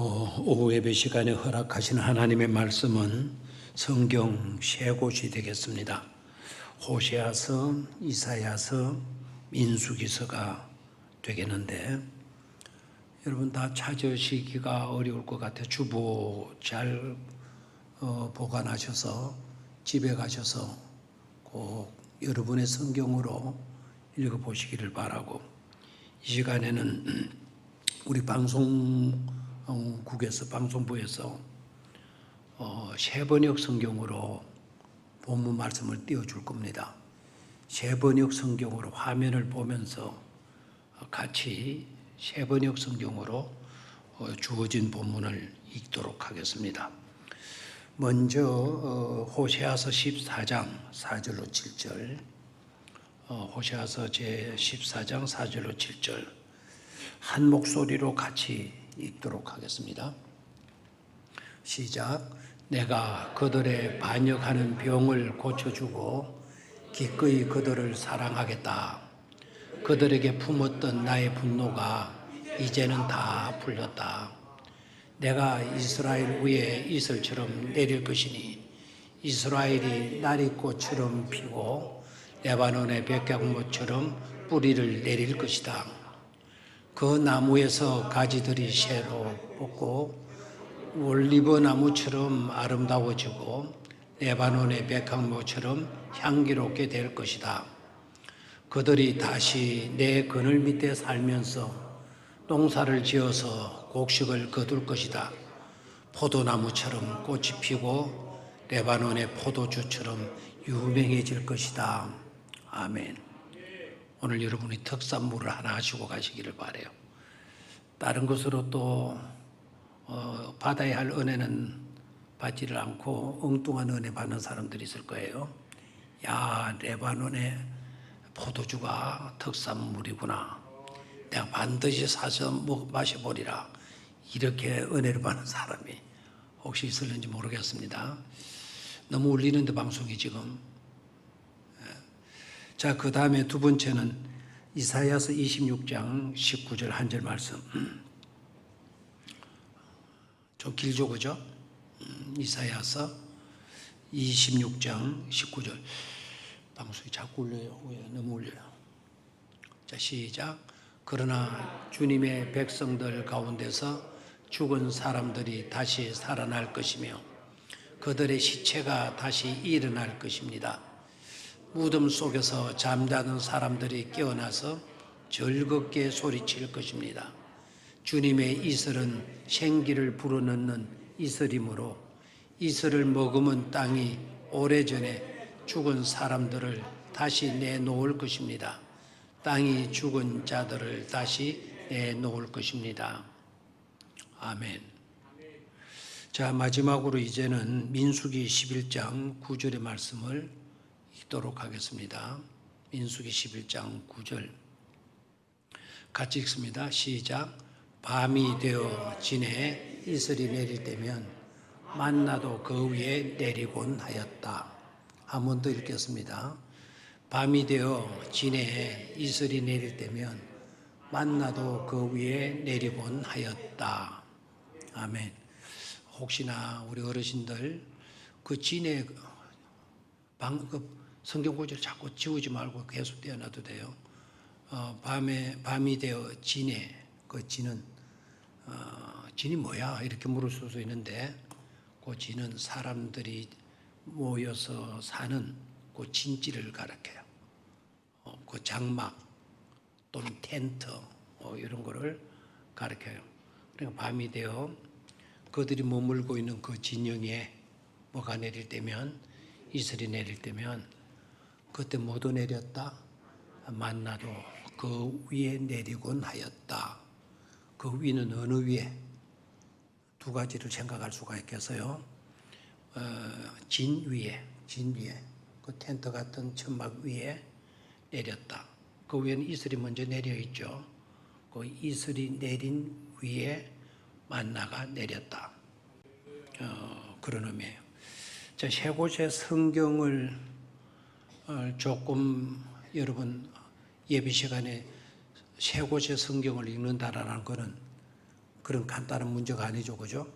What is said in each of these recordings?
오후 예배 시간에 허락하신 하나님의 말씀은 성경 세 곳이 되겠습니다. 호세아서, 이사야서, 민수기서가 되겠는데 여러분 다 찾으시기가 어려울 것 같아요. 주보 잘 보관하셔서 집에 가셔서 꼭 여러분의 성경으로 읽어보시기를 바라고, 이 시간에는 우리 방송부에서 새번역 성경으로 본문 말씀을 띄워줄 겁니다. 새번역 성경으로 화면을 보면서 같이 새번역 성경으로 주어진 본문을 읽도록 하겠습니다. 먼저 호세아서 14장 4절로 7절, 호세아서 제 14장 4절로 7절 한 목소리로 같이 읽도록 하겠습니다. 시작. 내가 그들의 반역하는 병을 고쳐주고 기꺼이 그들을 사랑하겠다. 그들에게 품었던 나의 분노가 이제는 다 풀렸다. 내가 이스라엘 위에 이슬처럼 내릴 것이니 이스라엘이 나리꽃처럼 피고 레바논의 백향목처럼 뿌리를 내릴 것이다. 그 나무에서 가지들이 새로 뻗고 올리브 나무처럼 아름다워지고 레바논의 백향목처럼 향기롭게 될 것이다. 그들이 다시 내 그늘 밑에 살면서 농사를 지어서 곡식을 거둘 것이다. 포도나무처럼 꽃이 피고 레바논의 포도주처럼 유명해질 것이다. 아멘. 오늘 여러분이 특산물을 하나 하시고 가시기를 바라요. 다른 것으로 또 받아야 할 은혜는 받지를 않고 엉뚱한 은혜 받는 사람들이 있을 거예요. 야, 레바논의 포도주가 특산물이구나. 내가 반드시 사서 마셔보리라. 이렇게 은혜를 받는 사람이 혹시 있을는지 모르겠습니다. 너무 울리는데 방송이 지금. 자, 그 다음에 두 번째는 이사야서 26장 19절 한 절 말씀. 좀 길죠, 그죠? 이사야서 26장 19절. 방송이 자꾸 울려요. 왜? 너무 울려요. 자, 시작. 그러나 주님의 백성들 가운데서 죽은 사람들이 다시 살아날 것이며 그들의 시체가 다시 일어날 것입니다. 무덤 속에서 잠자는 사람들이 깨어나서 즐겁게 소리칠 것입니다. 주님의 이슬은 생기를 불어넣는 이슬이므로 이슬을 머금은 땅이 오래전에 죽은 사람들을 다시 내놓을 것입니다. 땅이 죽은 자들을 다시 내놓을 것입니다. 아멘. 자, 마지막으로 이제는 민수기 11장 9절의 말씀을 읽도록 하겠습니다. 민수기 11장 9절 같이 읽습니다. 시작. 밤이 되어 진에 이슬이 내릴 때면 만나도 그 위에 내리곤 하였다. 한 번 더 읽겠습니다. 밤이 되어 진에 이슬이 내릴 때면 만나도 그 위에 내리곤 하였다. 아멘. 혹시나 우리 어르신들 그 진에 성경 구절 자꾸 지우지 말고 계속 떼어놔도 돼요. 밤이 되어 진에, 그 진은 진이 뭐야? 이렇게 물을 수도 있는데 그 진은 사람들이 모여서 사는 그 진지를 가리켜요. 그 장막 또는 텐트 이런 거를 가리켜요. 그러니까 밤이 되어 그들이 머물고 있는 그 진영에 뭐가 내릴 때면, 이슬이 내릴 때면 그때 모두 내렸다. 만나도 그 위에 내리곤 하였다. 그 위는 어느 위에? 두 가지를 생각할 수가 있겠어요. 진 위에, 그 텐트 같은 천막 위에 내렸다. 그 위에는 이슬이 먼저 내려 있죠. 그 이슬이 내린 위에 만나가 내렸다. 그런 의미예요. 자, 세 곳의 성경을 조금 여러분 예배 시간에 세 곳의 성경을 읽는다라는 것은 그런 간단한 문제가 아니죠, 그죠?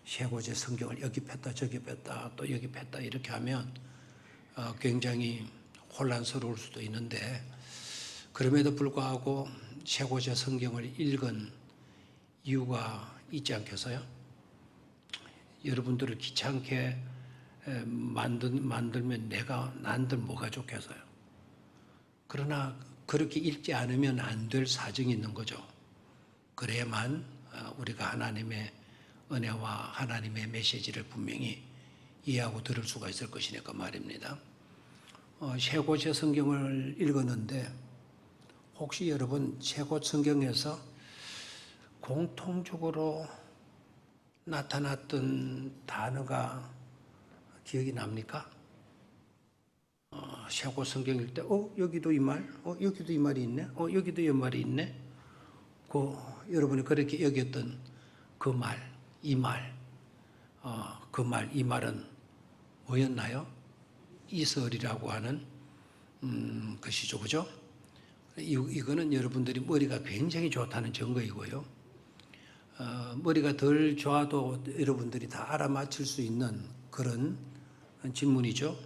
세 곳의 성경을 여기 폈다 저기 폈다 또 여기 폈다 이렇게 하면 굉장히 혼란스러울 수도 있는데, 그럼에도 불구하고 세 곳의 성경을 읽은 이유가 있지 않겠어요? 여러분들을 귀찮게 만들면 난들 뭐가 좋겠어요? 그러나 그렇게 읽지 않으면 안 될 사정이 있는 거죠. 그래야만 우리가 하나님의 은혜와 하나님의 메시지를 분명히 이해하고 들을 수가 있을 것이니까 말입니다. 세 곳의 성경을 읽었는데, 혹시 여러분 세 곳 성경에서 공통적으로 나타났던 단어가 기억이 납니까? 세 곳 성경 읽을 때 여기도 이 말, 여기도 이 말이 있네, 여기도 이 말이 있네. 여러분이 그렇게 여겼던 그 말, 이 말, 이 말은 뭐였나요? 이설이라고 하는 것이죠, 그죠? 이거는 여러분들이 머리가 굉장히 좋다는 증거이고요. 머리가 덜 좋아도 여러분들이 다 알아맞힐 수 있는 그런 질문이죠.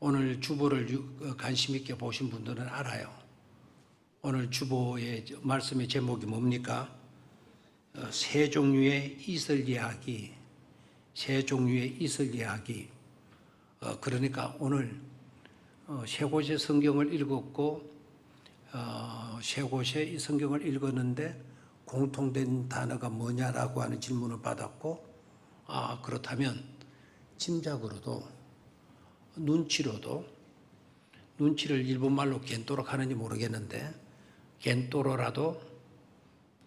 오늘 주보를 관심 있게 보신 분들은 알아요. 오늘 주보의 말씀의 제목이 뭡니까? 세 종류의 이슬 이야기. 세 종류의 이슬 이야기. 그러니까 오늘 세 곳의 성경을 읽었고, 세 곳의 성경을 읽었는데 공통된 단어가 뭐냐라고 하는 질문을 받았고, 그렇다면 짐작으로도 눈치를 일본말로 겐또로 하는지 모르겠는데, 겐또로라도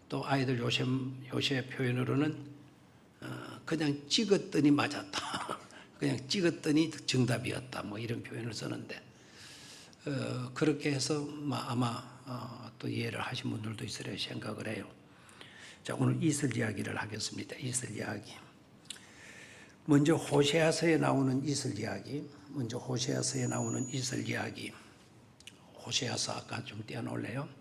또 아이들 요새 표현으로는 그냥 찍었더니 맞았다. 그냥 찍었더니 정답이었다. 뭐 이런 표현을 쓰는데, 그렇게 해서 아마 또 이해를 하신 분들도 있으리라 생각을 해요. 자, 오늘 이슬 이야기를 하겠습니다. 이슬 이야기. 먼저 호세아서에 나오는 이슬 이야기. 호세아서 아까 좀 떼어놓을래요?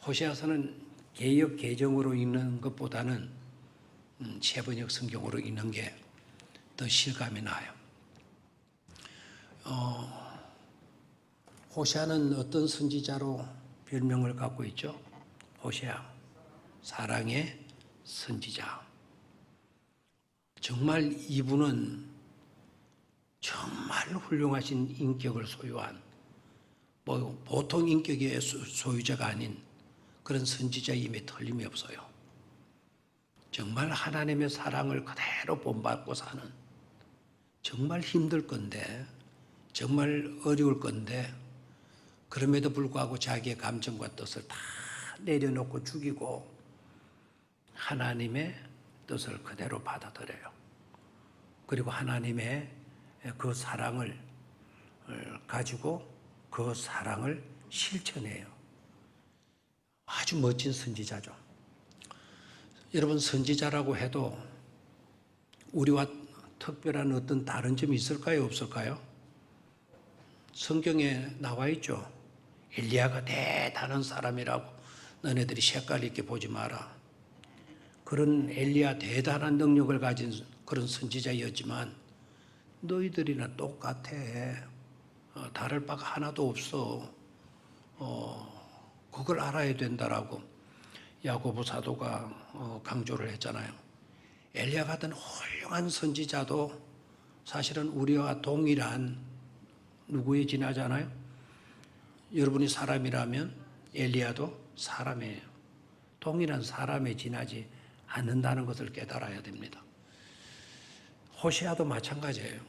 호세아서는 개역 개정으로 읽는 것보다는 세번역 성경으로 읽는 게 더 실감이 나요. 호세아는 어떤 선지자로 별명을 갖고 있죠? 호세아, 사랑의 선지자. 정말 이분은 정말 훌륭하신 인격을 소유한, 보통 인격의 소유자가 아닌 그런 선지자임에 틀림이 없어요. 정말 하나님의 사랑을 그대로 본받고 사는, 정말 힘들 건데, 정말 어려울 건데, 그럼에도 불구하고 자기의 감정과 뜻을 다 내려놓고 죽이고 하나님의 뜻을 그대로 받아들여요. 그리고 하나님의 그 사랑을 가지고 그 사랑을 실천해요. 아주 멋진 선지자죠. 여러분, 선지자라고 해도 우리와 특별한 어떤 다른 점이 있을까요? 없을까요? 성경에 나와 있죠. 엘리야가 대단한 사람이라고 너네들이 색깔 있게 보지 마라. 그런 엘리야 대단한 능력을 가진 그런 선지자였지만 너희들이나 똑같아. 다를 바가 하나도 없어. 그걸 알아야 된다라고 야고보 사도가 강조를 했잖아요. 엘리야 같은 훌륭한 선지자도 사실은 우리와 동일한 누구에 지나잖아요? 여러분이 사람이라면 엘리야도 사람이에요. 동일한 사람에 지나지 않는다는 것을 깨달아야 됩니다. 호세아도 마찬가지예요.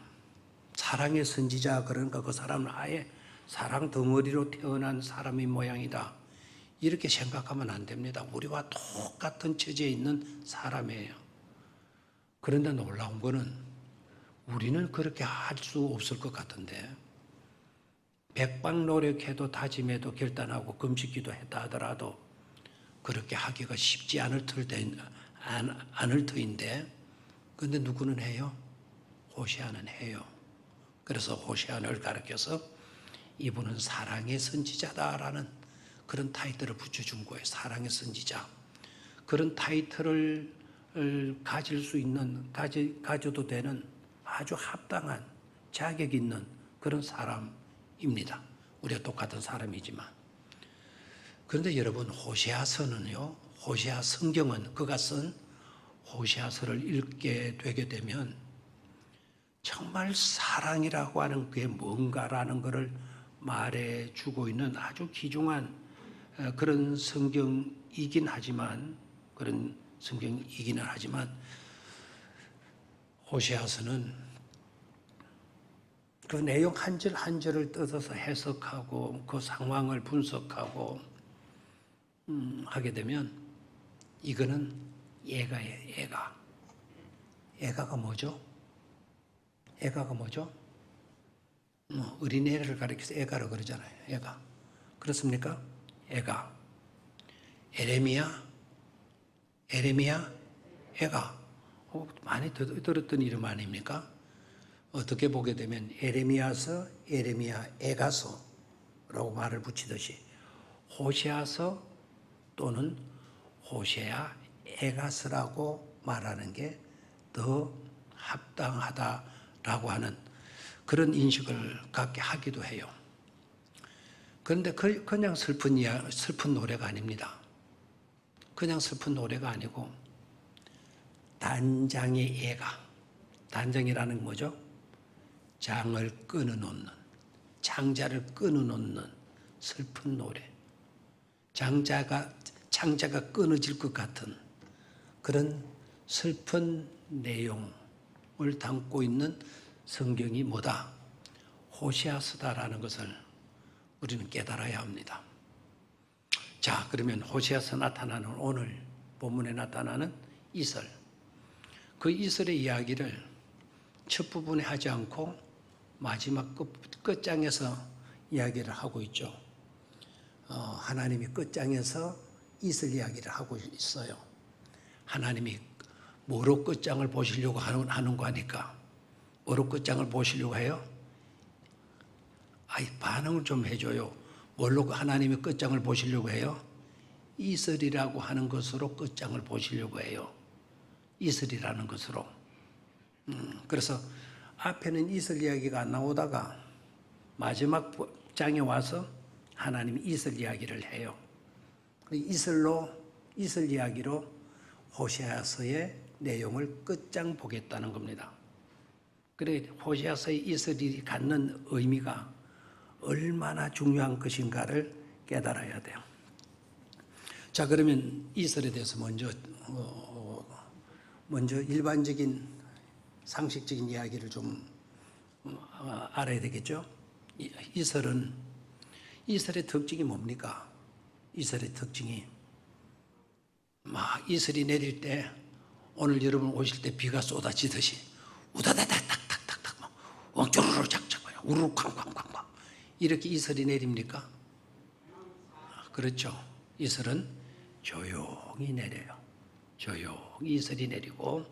사랑의 선지자, 그러니까 그 사람은 아예 사랑 덩어리로 태어난 사람의 모양이다. 이렇게 생각하면 안 됩니다. 우리와 똑같은 처지에 있는 사람이에요. 그런데 놀라운 거는 우리는 그렇게 할 수 없을 것 같은데, 백방 노력해도 다짐해도 결단하고 금식기도 했다 하더라도 그렇게 하기가 쉽지 않을 터인데, 그런데 누구는 해요? 호세아는 해요. 그래서 호세아를 가르쳐서 이분은 사랑의 선지자다라는 그런 타이틀을 붙여준 거예요. 사랑의 선지자. 그런 타이틀을 가질 수 있는, 가져도 되는 아주 합당한 자격 있는 그런 사람입니다. 우리가 똑같은 사람이지만. 그런데 여러분, 호세아서는요, 호세아 성경은 그가 쓴 호세아서를 읽게 되게 되면 정말 사랑이라고 하는 그게 뭔가라는 것을 말해주고 있는 아주 귀중한 그런 성경이긴 하지만, 그런 성경이기는 하지만, 호세아서는 그 내용 한 절 한 절을 뜯어서 해석하고 그 상황을 분석하고 하게 되면 이거는 예가예요. 예가. 예가가 뭐죠? 예가가 뭐죠? 어린애를 가리켜서 예가라고 그러잖아요. 예가. 그렇습니까? 예가. 에레미야, 예가. 많이 들었던 이름 아닙니까? 어떻게 보게 되면 에레미야서, 에레미야, 에가서라고 말을 붙이듯이 호세아서 또는 호세아, 에가서라고 말하는 게 더 합당하다라고 하는 그런 인식을 갖게 하기도 해요. 그런데 그냥 슬픈 노래가 아닙니다. 그냥 슬픈 노래가 아니고 단장의 예가. 단장이라는 뭐죠? 장을 끊어놓는, 창자를 끊어놓는 슬픈 노래. 창자가 끊어질 것 같은 그런 슬픈 내용을 담고 있는 성경이 뭐다? 호세아서다라는 것을 우리는 깨달아야 합니다. 자, 그러면 호세아서 나타나는 오늘 본문에 나타나는 이슬. 그 이슬의 이야기를 첫 부분에 하지 않고 마지막 끝장에서 이야기를 하고 있죠. 하나님이 끝장에서 이슬 이야기를 하고 있어요. 하나님이 뭐로 끝장을 보시려고 하는 거니까. 뭐로 끝장을 보시려고 해요? 반응을 좀 해줘요. 뭘로 하나님이 끝장을 보시려고 해요? 이슬이라고 하는 것으로 끝장을 보시려고 해요. 이슬이라는 것으로. 그래서 앞에는 이슬 이야기가 안 나오다가 마지막 장에 와서 하나님이 이슬 이야기를 해요. 이슬 이야기로 호세아서의 내용을 끝장 보겠다는 겁니다. 그래, 호세아서의 이슬이 갖는 의미가 얼마나 중요한 것인가를 깨달아야 돼요. 자, 그러면 이슬에 대해서 먼저 일반적인 상식적인 이야기를 좀 알아야 되겠죠. 이슬의 특징이 뭡니까? 이슬의 특징이 이슬이 내릴 때 오늘 여러분 오실 때 비가 쏟아지듯이 우다다닥닥닥닥닥 왕쭈르르 작작 우르르 쾅쾅쾅쾅 이렇게 이슬이 내립니까? 그렇죠. 이슬은 조용히 내려요. 조용히 이슬이 내리고,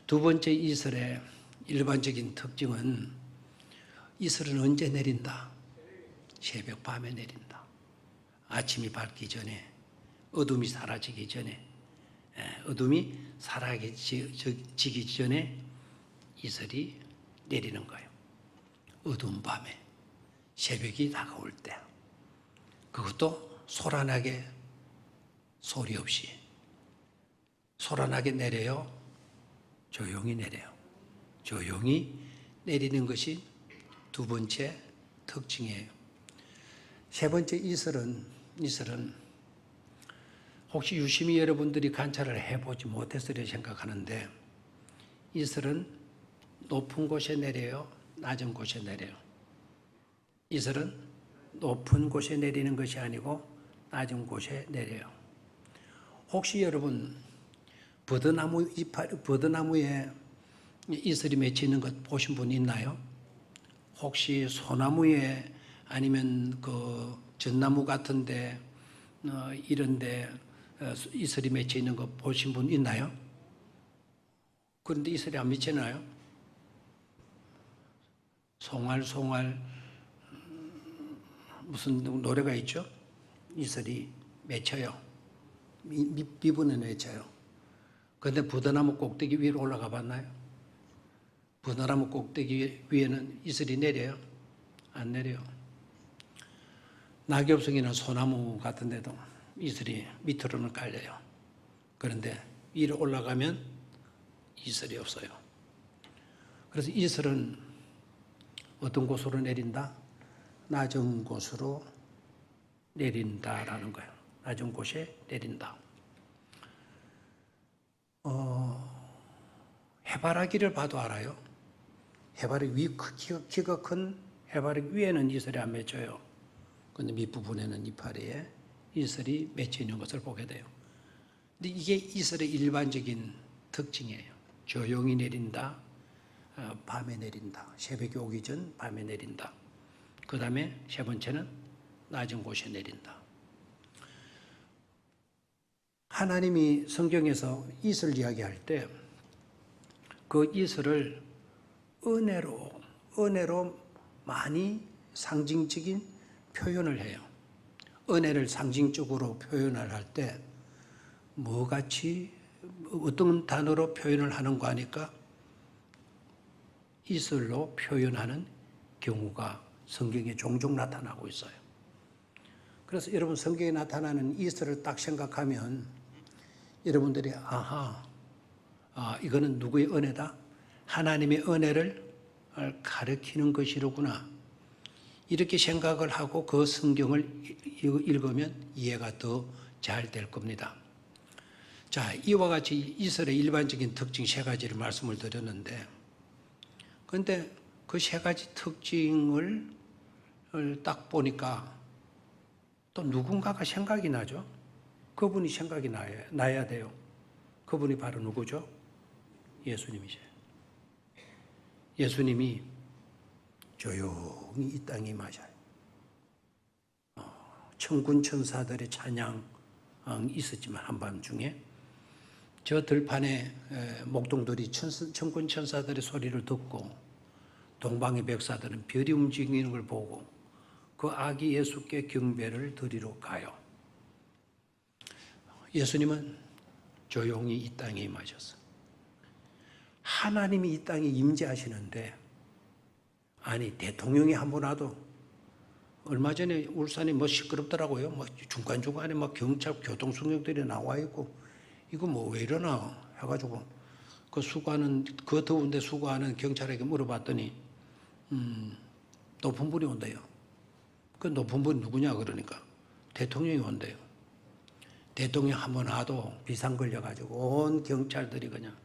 두 번째 이슬의 일반적인 특징은 이슬은 언제 내린다? 새벽 밤에 내린다. 아침이 밝기 전에, 어둠이 사라지기 전에, 어둠이 사라지기 전에 이슬이 내리는 거예요. 어두운 밤에, 새벽이 다가올 때. 그것도 소란하게, 소리 없이 소란하게 내려요? 조용히 내려요. 조용히 내리는 것이 두 번째 특징이에요. 세 번째 이슬은 혹시 유심히 여러분들이 관찰을 해보지 못했으리라 생각하는데, 이슬은 높은 곳에 내려요? 낮은 곳에 내려요? 이슬은 높은 곳에 내리는 것이 아니고 낮은 곳에 내려요. 혹시 여러분 버드나무에 이슬이 맺혀 있는 것 보신 분 있나요? 혹시 소나무에 아니면 그 전나무 같은데 이런데 이슬이 맺혀 있는 거 보신 분 있나요? 그런데 이슬이 안 맺히나요? 송알송알 무슨 노래가 있죠? 이슬이 맺혀요. 미분에 내쳐요. 그런데 부더나무 꼭대기 위로 올라가 봤나요? 부더나무 꼭대기 위에는 이슬이 내려요? 안 내려요. 낙엽송이나 소나무 같은 데도 이슬이 밑으로는 깔려요. 그런데 위로 올라가면 이슬이 없어요. 그래서 이슬은 어떤 곳으로 내린다? 낮은 곳으로 내린다라는 거예요. 낮은 곳에 내린다. 해바라기를 봐도 알아요. 해바라기 키가 큰 해바라기 위에는 이슬이 안 맺혀요. 그런데 밑부분에는 이파리에 이슬이 맺혀 있는 것을 보게 돼요. 근데 이게 이슬의 일반적인 특징이에요. 조용히 내린다, 밤에 내린다. 새벽이 오기 전 밤에 내린다. 그 다음에 세 번째는 낮은 곳에 내린다. 하나님이 성경에서 이슬 이야기할 때 그 이슬을 은혜로 많이 상징적인 표현을 해요. 은혜를 상징적으로 표현을 할 때 뭐같이 어떤 단어로 표현을 하는 거 하니까 이슬로 표현하는 경우가 성경에 종종 나타나고 있어요. 그래서 여러분 성경에 나타나는 이슬을 딱 생각하면 여러분들이 이거는 누구의 은혜다? 하나님의 은혜를 가리키는 것이로구나. 이렇게 생각을 하고 그 성경을 읽으면 이해가 더 잘 될 겁니다. 자, 이와 같이 이슬의 일반적인 특징 세 가지를 말씀을 드렸는데, 그런데 그 세 가지 특징을 딱 보니까 또 누군가가 생각이 나죠. 그분이 생각이 나야 돼요. 그분이 바로 누구죠? 예수님이세요. 예수님이 조용히 이 땅에 임하셔요. 천군 천사들의 찬양 있었지만 한밤중에 저 들판에 목동들이 천군 천사들의 소리를 듣고 동방의 백사들은 별이 움직이는 걸 보고 그 아기 예수께 경배를 드리러 가요. 예수님은 조용히 이 땅에 임하셨어요. 하나님이 이 땅에 임재하시는데, 아니 대통령이 한번 와도 얼마 전에 울산이 시끄럽더라고요. 중간중간에 경찰 교통수령들이 나와 있고 이거 왜 이러나 해가지고 그 수고하는, 그 더운데 수고하는 경찰에게 물어봤더니 높은 분이 온대요. 그 높은 분이 누구냐 그러니까 대통령이 온대요. 대통령 한번 와도 비상 걸려가지고 온 경찰들이 그냥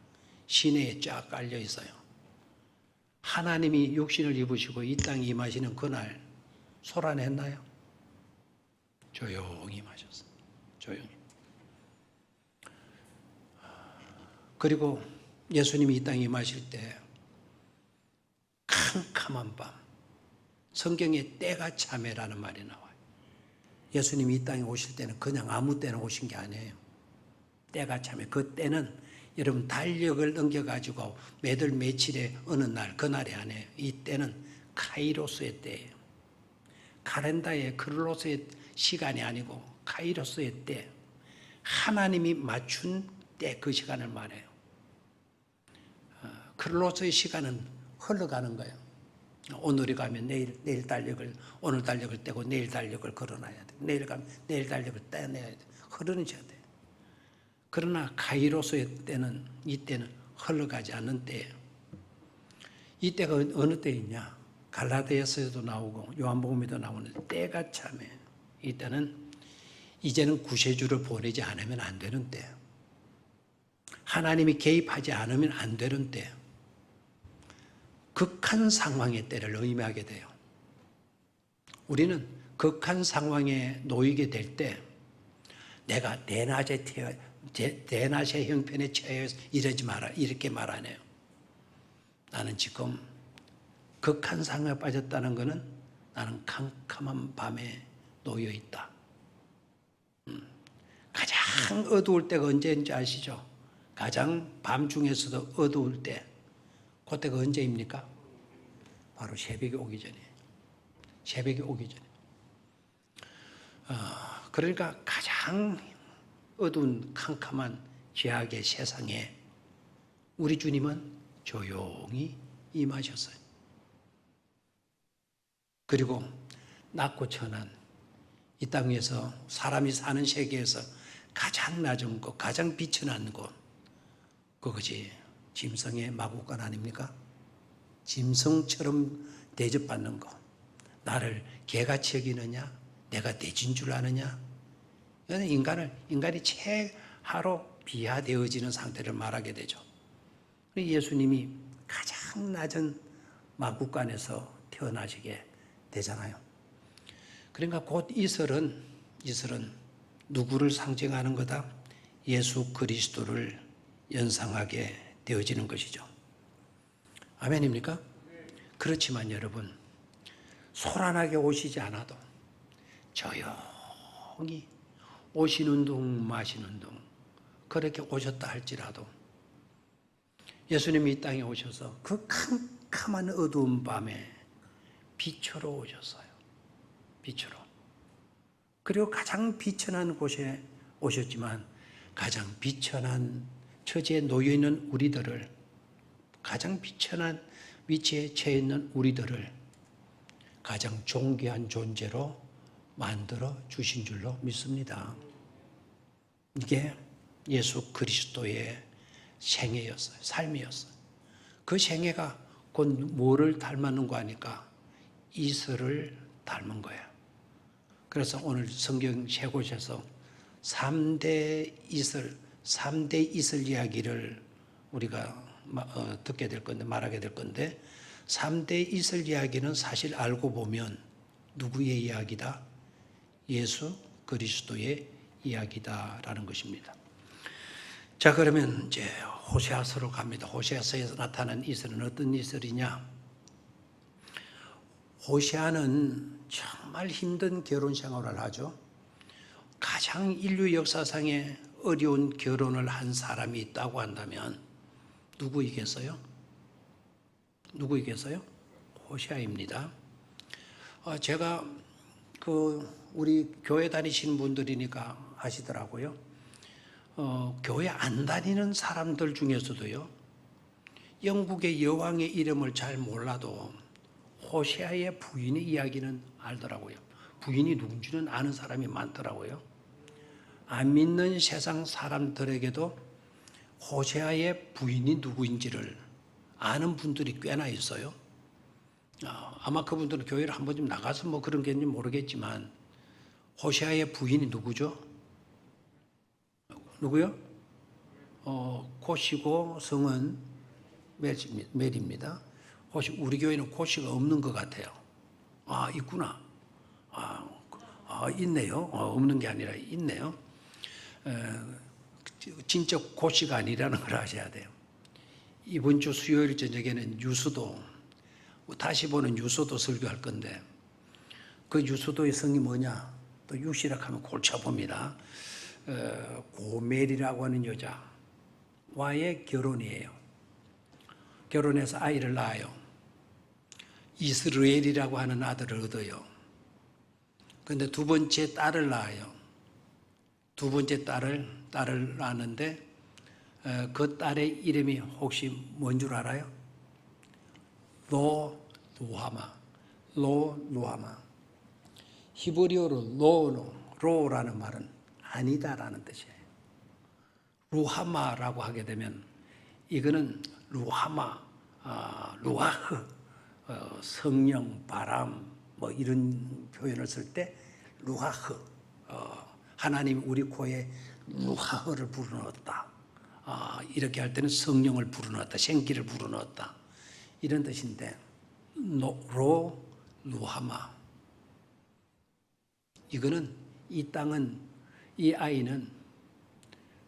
시내에 쫙 깔려 있어요. 하나님이 육신을 입으시고 이 땅에 임하시는 그날 소란했나요? 조용히 임하셨어요. 조용히. 그리고 예수님이 이 땅에 임하실 때 캄캄한 밤, 성경에 때가 참회라는 말이 나와요. 예수님이 이 땅에 오실 때는 그냥 아무 때나 오신 게 아니에요. 때가 참회. 그 때는 여러분 달력을 넘겨가지고 매달 며칠의 어느 날, 그 날이 아니에요. 이 때는 카이로스의 때예요. 카렌다의 크롤로스의 시간이 아니고 카이로스의 때. 하나님이 맞춘 때, 그 시간을 말해요. 크롤로스의 시간은 흘러가는 거예요. 오늘이 가면 내일 달력을, 오늘 달력을 떼고 내일 달력을 걸어놔야 돼. 내일 가면 내일 달력을 떼내야 돼. 흐르셔야 돼. 그러나 카이로스의 때는, 이때는 흘러가지 않는 때예요. 이때가 어느 때이냐? 갈라디아서에도 나오고 요한복음에도 나오는 때가 참해. 이때는 이제는 구세주를 보내지 않으면 안 되는 때. 하나님이 개입하지 않으면 안 되는 때. 극한 상황의 때를 의미하게 돼요. 우리는 극한 상황에 놓이게 될 때 내가 대낮의 형편에 처해서 이러지 마라 이렇게 말 안 해요. 나는 지금 극한 상황에 빠졌다는 것은 나는 캄캄한 밤에 놓여 있다. 가장 어두울 때가 언제인지 아시죠? 가장 밤 중에서도 어두울 때, 그때가 언제입니까? 바로 새벽이 오기 전이에요. 새벽이 오기 전에. 그러니까 가장 어두운 캄캄한 죄악의 세상에 우리 주님은 조용히 임하셨어요. 그리고 낮고 천한 이 땅 위에서 사람이 사는 세계에서 가장 낮은 곳, 가장 비천한 곳, 그것이 짐승의 마구간 아닙니까? 짐승처럼 대접받는 것. 나를 개같이 여기느냐? 내가 돼진 줄 아느냐? 이거는 인간이 최하로 비하되어지는 상태를 말하게 되죠. 예수님이 가장 낮은 마구간에서 태어나시게 되잖아요. 그러니까 곧 이슬은 누구를 상징하는 거다? 예수 그리스도를 연상하게 되어지는 것이죠. 아멘입니까? 그렇지만 여러분, 소란하게 오시지 않아도 조용히 오시는 둥 마시는 둥 그렇게 오셨다 할지라도 예수님이 이 땅에 오셔서 그 캄캄한 어두운 밤에 빛으로 오셨어요. 빛으로. 그리고 가장 비천한 곳에 오셨지만 가장 비천한 처지에 놓여 있는 우리들을, 가장 비천한 위치에 처해 있는 우리들을 가장 존귀한 존재로 만들어 주신 줄로 믿습니다. 이게 예수 그리스도의 생애였어요. 삶이었어요. 그 생애가 곧 뭐를 닮았는가 하니까 이슬을 닮은 거예요. 그래서 오늘 성경 세 곳에서 3대 이슬 이야기를 우리가 듣게 될 건데, 말하게 될 건데, 3대 이슬 이야기는 사실 알고 보면 누구의 이야기다? 예수 그리스도의 이야기다라는 것입니다. 자, 그러면 이제 호세아서로 갑니다. 호세아서에서 나타난 이슬은 어떤 이슬이냐? 호세아는 정말 힘든 결혼 생활을 하죠. 가장 인류 역사상에 어려운 결혼을 한 사람이 있다고 한다면 누구이겠어요? 호세아입니다. 제가 우리 교회 다니시는 분들이니까 아시더라고요. 교회 안 다니는 사람들 중에서도요, 영국의 여왕의 이름을 잘 몰라도 호세아의 부인의 이야기는 알더라고요. 부인이 누군지는 아는 사람이 많더라고요. 안 믿는 세상 사람들에게도 호세아의 부인이 누구인지를 아는 분들이 꽤나 있어요. 아마 그분들은 교회를 한 번쯤 나가서 뭐 그런 게 있는지 모르겠지만 호세아의 부인이 누구죠? 누구요? 코시고 성은 메리입니다. 혹시 우리 교회는 코시가 없는 것 같아요. 아, 있구나. 있네요. 없는 게 아니라 있네요. 진짜 코시가 아니라는 걸 아셔야 돼요. 이번 주 수요일 저녁에는 유수도, 다시 보는 유수도 설교할 건데, 그 유수도의 성이 뭐냐? 또 유시라 하면 골치 아픕니다. 고멜이라고 하는 여자와의 결혼이에요. 결혼해서 아이를 낳아요. 이스라엘이라고 하는 아들을 얻어요. 그런데 두 번째 딸을 낳아요. 두 번째 딸을 낳았는데 그 딸의 이름이 혹시 뭔 줄 알아요? 루하마. 히브리어로 로라는 말은 아니다라는 뜻이에요. 루하마라고 하게 되면 이거는 루하마, 루아흐, 성령, 바람 뭐 이런 표현을 쓸 때 루아흐, 하나님 우리 코에 루아흐를 불어넣었다. 이렇게 할 때는 성령을 불어넣었다, 생기를 불어넣었다 이런 뜻인데 루하마, 이거는 이 아이는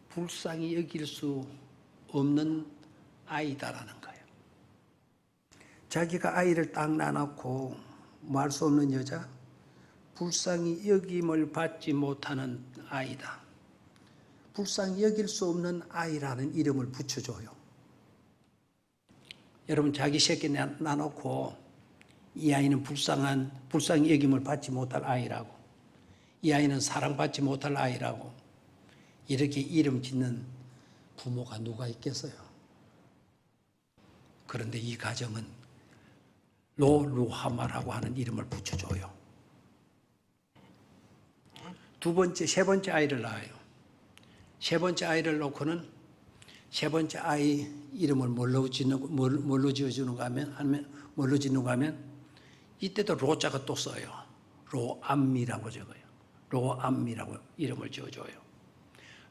불쌍히 여길 수 없는 아이다라는 거예요. 자기가 아이를 딱 낳아놓고 말 수 없는 여자, 불쌍히 여김을 받지 못하는 아이다. 불쌍히 여길 수 없는 아이라는 이름을 붙여줘요. 여러분, 자기 새끼 낳아놓고 이 아이는 불쌍히 여김을 받지 못할 아이라고, 이 아이는 사랑받지 못할 아이라고, 이렇게 이름 짓는 부모가 누가 있겠어요? 그런데 이 가정은 로루하마라고 하는 이름을 붙여줘요. 세 번째 아이를 낳아요. 세 번째 아이를 놓고는 세 번째 아이 이름을 뭘로 지어주는가 하면 이때도 로자가 또 써요. 로암미라고 적어요. 로암미라고 이름을 지어줘요.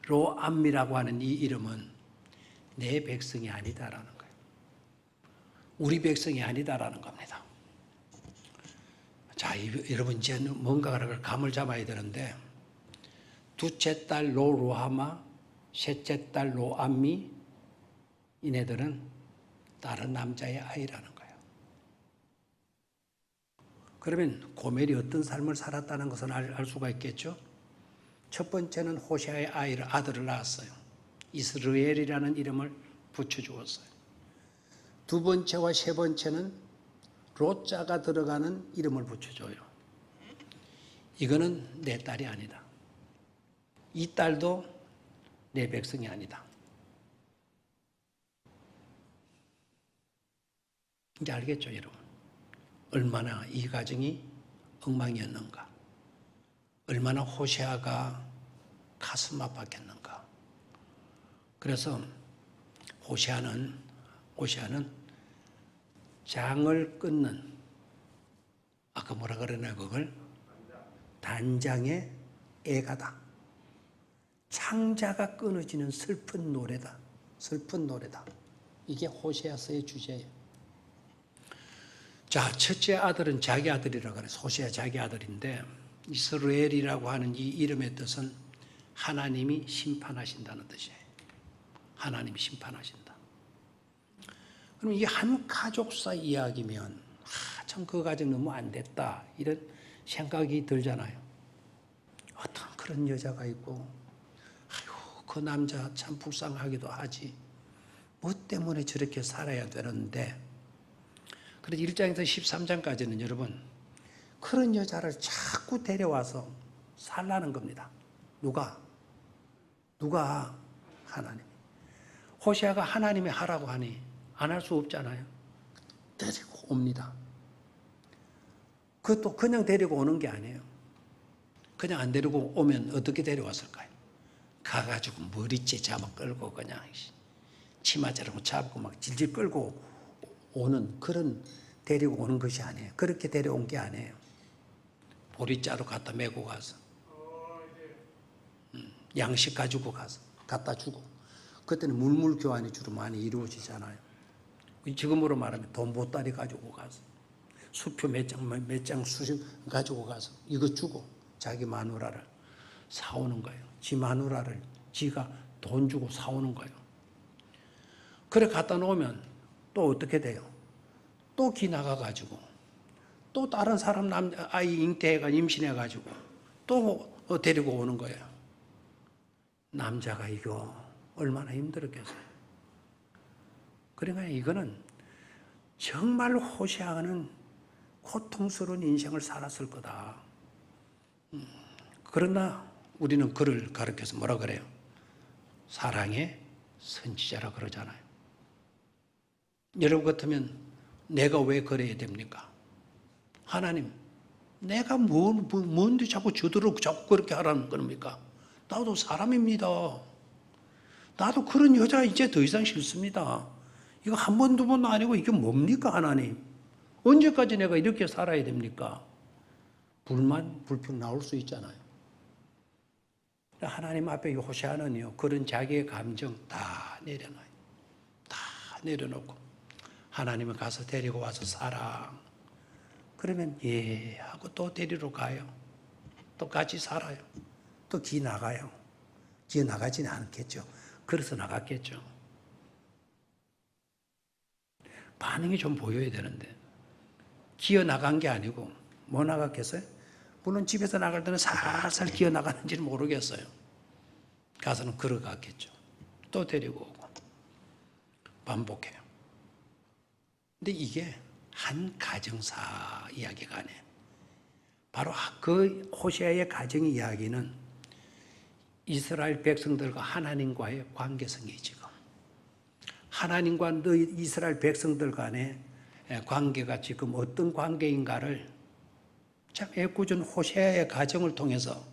로암미라고 하는 이 이름은 내 백성이 아니다라는 거예요. 우리 백성이 아니다라는 겁니다. 자, 여러분 이제 뭔가를 감을 잡아야 되는데 둘째 딸 로루하마, 셋째 딸 로암미, 이네들은 다른 남자의 아이라는 거예요. 그러면 고멜이 어떤 삶을 살았다는 것은 알 수가 있겠죠. 첫 번째는 호세아의 아들을 낳았어요. 이스라엘이라는 이름을 붙여주었어요. 두 번째와 세 번째는 로자가 들어가는 이름을 붙여줘요. 이거는 내 딸이 아니다. 이 딸도 내 백성이 아니다. 이제 알겠죠, 여러분? 얼마나 이 가정이 엉망이었는가, 얼마나 호세아가 가슴 아팠겠는가. 그래서 호세아는 장을 끊는, 아까 뭐라 그러나 그걸 단장의 애가다. 창자가 끊어지는 슬픈 노래다. 슬픈 노래다. 이게 호세아서의 주제예요. 자, 첫째 아들은 자기 아들이라고 그래서 호세아 자기 아들인데, 이스라엘이라고 하는 이 이름의 뜻은 하나님이 심판하신다는 뜻이에요. 하나님이 심판하신다. 그럼 이 한 가족사 이야기면 참 그 가정 너무 안 됐다 이런 생각이 들잖아요. 어떤 그런 여자가 있고 아이고 그 남자 참 불쌍하기도 하지. 뭐 때문에 저렇게 살아야 되는데. 그래서 1장에서 13장까지는 여러분 그런 여자를 자꾸 데려와서 살라는 겁니다. 누가? 하나님. 호세아가 하나님이 하라고 하니 안 할 수 없잖아요. 데리고 옵니다. 그것도 그냥 데리고 오는 게 아니에요. 그냥 안 데리고 오면 어떻게 데려왔을까요? 가가지고 머리채 잡아 끌고 그냥 치마자랑 잡고 막 질질 끌고 오는 그런 데리고 오는 것이 아니에요. 그렇게 데려온 게 아니에요. 보리자루 갖다 메고 가서 양식 가지고 가서 갖다 주고. 그때는 물물 교환이 주로 많이 이루어지잖아요. 지금으로 말하면 돈 보따리 가지고 가서 수표 몇 장 수십 가지고 가서 이거 주고 자기 마누라를 사오는 거예요. 지 마누라를 지가 돈 주고 사오는 거예요. 그래 갖다 놓으면 또 어떻게 돼요? 또 기 나가가지고 또 다른 사람 아이 잉태가 임신해가지고 또 데리고 오는 거예요. 남자가 이거 얼마나 힘들었겠어요. 그러니까 이거는 정말 호세아는 고통스러운 인생을 살았을 거다. 그러나 우리는 그를 가르쳐서 뭐라 그래요? 사랑의 선지자라 그러잖아요. 여러분 같으면 내가 왜 그래야 됩니까? 하나님, 내가 뭔데 자꾸 저도록 자꾸 그렇게 하라는 겁니까? 나도 사람입니다. 나도 그런 여자 이제 더 이상 싫습니다. 이거 한 번, 두 번도 아니고 이게 뭡니까, 하나님? 언제까지 내가 이렇게 살아야 됩니까? 불만, 불평 나올 수 있잖아요. 하나님 앞에 호세아는요, 그런 자기의 감정 다 내려놔요. 다 내려놓고, 하나님을 가서 데리고 와서 살아. 그러면 예 하고 또 데리러 가요. 또 같이 살아요. 또 기 나가요. 기 나가지는 않겠죠. 그래서 나갔겠죠. 반응이 좀 보여야 되는데 기어 나간 게 아니고 뭐 나갔겠어요? 물론 집에서 나갈 때는 살살 기어 나가는지는 모르겠어요. 가서는 걸어갔겠죠. 또 데리고 오고 반복해요. 근데 이게 한 가정사 이야기가 아니에요. 바로 그 호세아의 가정 이야기는 이스라엘 백성들과 하나님과의 관계성이 지금 하나님과 너희 이스라엘 백성들 간의 관계가 지금 어떤 관계인가를 참 애꿎은 호세아의 가정을 통해서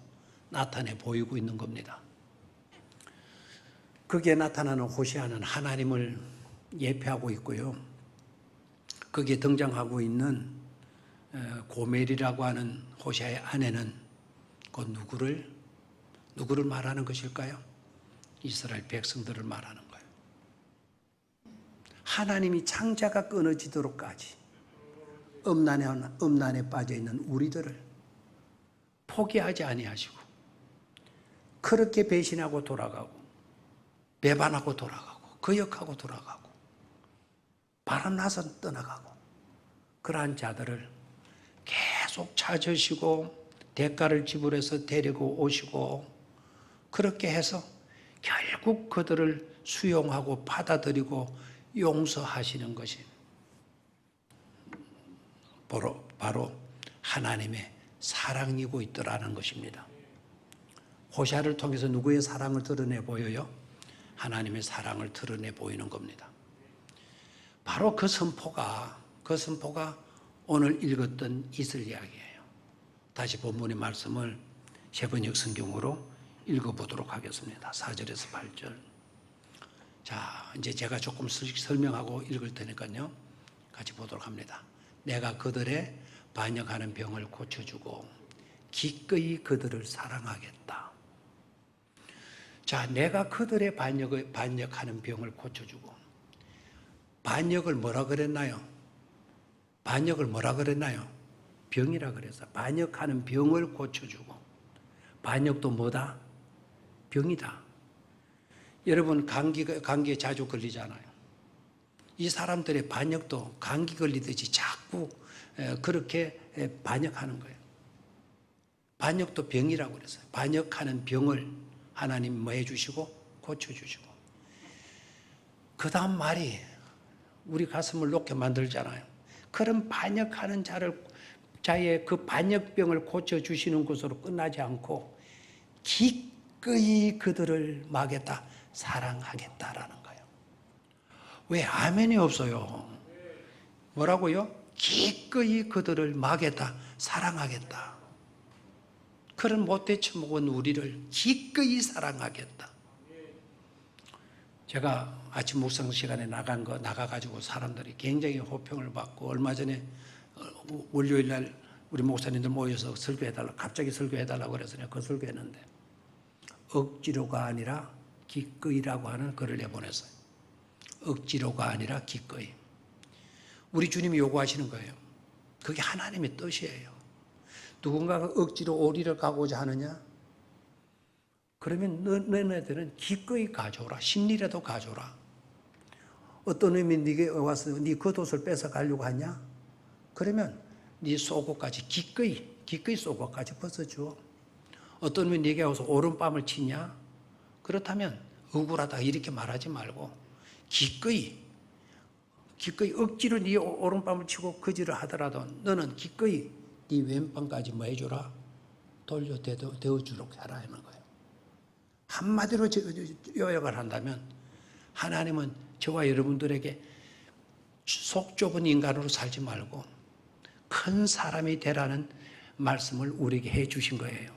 나타내 보이고 있는 겁니다. 거기에 나타나는 호세아는 하나님을 예표하고 있고요. 거기에 등장하고 있는 고멜이라고 하는 호세아의 아내는 그 누구를 말하는 것일까요? 이스라엘 백성들을 말하는 거예요. 하나님이 창자가 끊어지도록까지 음란에 빠져 있는 우리들을 포기하지 아니하시고 그렇게 배신하고 돌아가고 배반하고 돌아가고 거역하고 돌아가고 바람나서 떠나가고 그러한 자들을 계속 찾으시고 대가를 지불해서 데리고 오시고 그렇게 해서 결국 그들을 수용하고 받아들이고 용서하시는 것이 바로 하나님의 사랑이고 있더라는 것입니다. 호세아를 통해서 누구의 사랑을 드러내 보여요? 하나님의 사랑을 드러내 보이는 겁니다. 바로 그 선포가 오늘 읽었던 이슬 이야기예요. 다시 본문의 말씀을 세번역 성경으로 읽어보도록 하겠습니다. 4절에서 8절. 자, 이제 제가 조금 설명하고 읽을 테니까요. 같이 보도록 합니다. 내가 그들의 반역하는 병을 고쳐주고 기꺼이 그들을 사랑하겠다. 자, 내가 그들의 반역하는 병을 고쳐주고 반역을 뭐라 그랬나요? 반역을 뭐라 그랬나요? 병이라 그래서 반역하는 병을 고쳐주고 반역도 뭐다? 병이다. 여러분 감기에 자주 걸리잖아요. 이 사람들의 반역도 감기 걸리듯이 자꾸 그렇게 반역하는 거예요. 반역도 병이라고 그랬어요. 반역하는 병을 하나님 뭐 해주시고 고쳐주시고 그 다음 말이 우리 가슴을 놓게 만들잖아요. 그런 반역하는 자의 그 반역병을 고쳐주시는 것으로 끝나지 않고 기꺼이 그들을 막겠다, 사랑하겠다라는 거예요. 왜 아멘이 없어요? 뭐라고요? 기꺼이 그들을 막겠다, 사랑하겠다. 그런 못돼 처먹은 우리를 기꺼이 사랑하겠다. 제가 아침 묵상 시간에 나가가지고 사람들이 굉장히 호평을 받고 얼마 전에 월요일 날 우리 목사님들 모여서 갑자기 설교해달라고 그래서 내가 그 설교했는데 억지로가 아니라 기꺼이라고 하는 글을 내보냈어요. 억지로가 아니라 기꺼이. 우리 주님이 요구하시는 거예요. 그게 하나님의 뜻이에요. 누군가가 억지로 오리를 가고자 하느냐? 그러면 너네들은 기꺼이 가져오라. 십리라도 가져오라. 어떤 놈이 네게 와서 네 겉옷을 뺏어 가려고 하냐? 그러면 네 속옷까지 기꺼이 속옷까지 벗어줘. 어떤 놈이 네게 와서 오른밤을 치냐? 그렇다면 억울하다 이렇게 말하지 말고 기꺼이 억지로 네 오른밤을 치고 거지를 하더라도 너는 기꺼이 네 왼밤까지 뭐 해줘라? 돌려 대어주도록 하라 하는 거예요. 한마디로 요약을 한다면 하나님은 저와 여러분들에게 속 좁은 인간으로 살지 말고 큰 사람이 되라는 말씀을 우리에게 해 주신 거예요.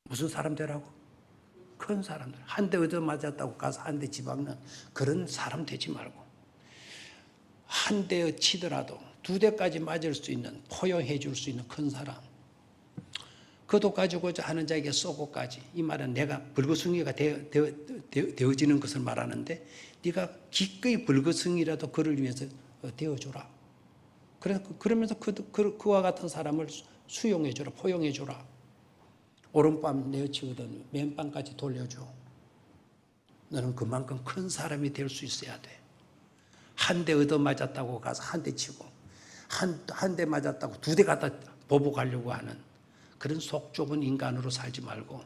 무슨 사람 되라고? 큰 사람들. 한 대 얻어맞았다고 가서 한 대 집박는 그런 사람 되지 말고 한 대 치더라도 두 대까지 맞을 수 있는 포용해 줄 수 있는 큰 사람. 그도 가지고자 하는 자에게 쏘고까지. 이 말은 내가 불거숭이가 되어지는 것을 말하는데 네가 기꺼이 불거숭이라도 그를 위해서 되어주라. 그러면서 그와 같은 사람을 수용해주라, 포용해주라. 오른밤 내어치거든 맨밤까지 돌려줘. 너는 그만큼 큰 사람이 될 수 있어야 돼. 한 대 얻어맞았다고 가서 한 대 치고 한 대 맞았다고 두 대 갖다 보복하려고 하는 그런 속 좁은 인간으로 살지 말고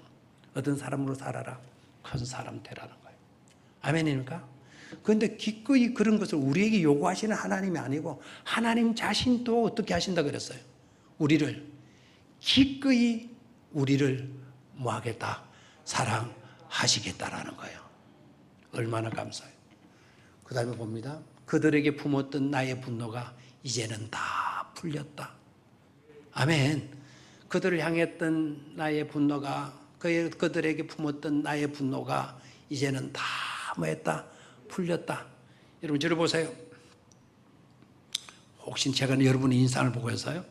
어떤 사람으로 살아라. 큰 사람 되라는 거예요. 아멘입니까? 그런데 기꺼이 그런 것을 우리에게 요구하시는 하나님이 아니고 하나님 자신도 어떻게 하신다 그랬어요? 기꺼이 우리를 뭐 하겠다? 사랑하시겠다라는 거예요. 얼마나 감사해요. 그 다음에 봅니다. 그들에게 품었던 나의 분노가 이제는 다 풀렸다. 아멘. 그들을 향했던 나의 분노가, 그들에게 품었던 나의 분노가 이제는 다 뭐했다? 풀렸다. 여러분 저를 보세요. 혹시 제가 여러분의 인상을 보고 해서요,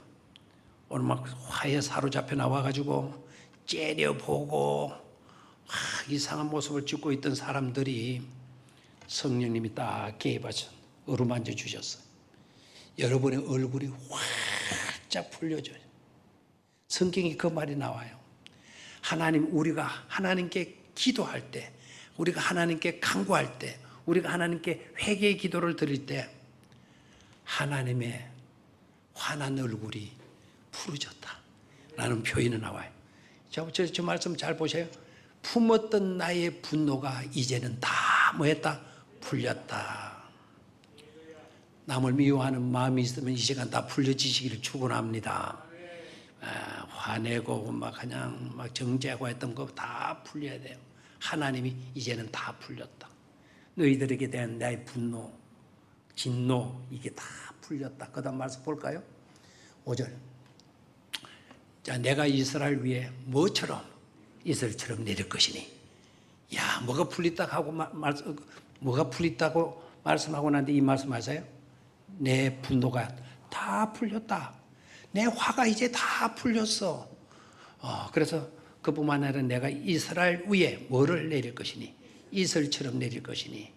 오늘 막 화에 사로잡혀 나와가지고 째려보고 이상한 모습을 짓고 있던 사람들이 성령님이 딱 개입하셔서 어루만져 주셨어요. 여러분의 얼굴이 활짝 풀려져요. 성경에 그 말이 나와요. 우리가 하나님께 기도할 때, 우리가 하나님께 간구할 때, 우리가 하나님께 회개의 기도를 드릴 때 하나님의 환한 얼굴이 푸르졌다 라는 표현이 나와요. 저 말씀 잘 보세요. 품었던 나의 분노가 이제는 다 뭐했다? 풀렸다. 남을 미워하는 마음이 있으면 이 시간 다 풀려지시기를 축원합니다. 화내고 그냥 정죄하고 했던 거 다 풀려야 돼요. 하나님이 이제는 다 풀렸다. 너희들에게 대한 나의 분노, 진노 이게 다 풀렸다. 그 다음 말씀 볼까요? 5절. 자, 내가 이스라엘 위에 이슬처럼 내릴 것이니. 야, 뭐가 풀렸다고 말씀하고 난데 이 말씀하세요? 내 분노가 다 풀렸다. 내 화가 이제 다 풀렸어. 그래서 그뿐만 아니라 내가 이스라엘 위에 뭐를 내릴 것이니, 이슬처럼 내릴 것이니,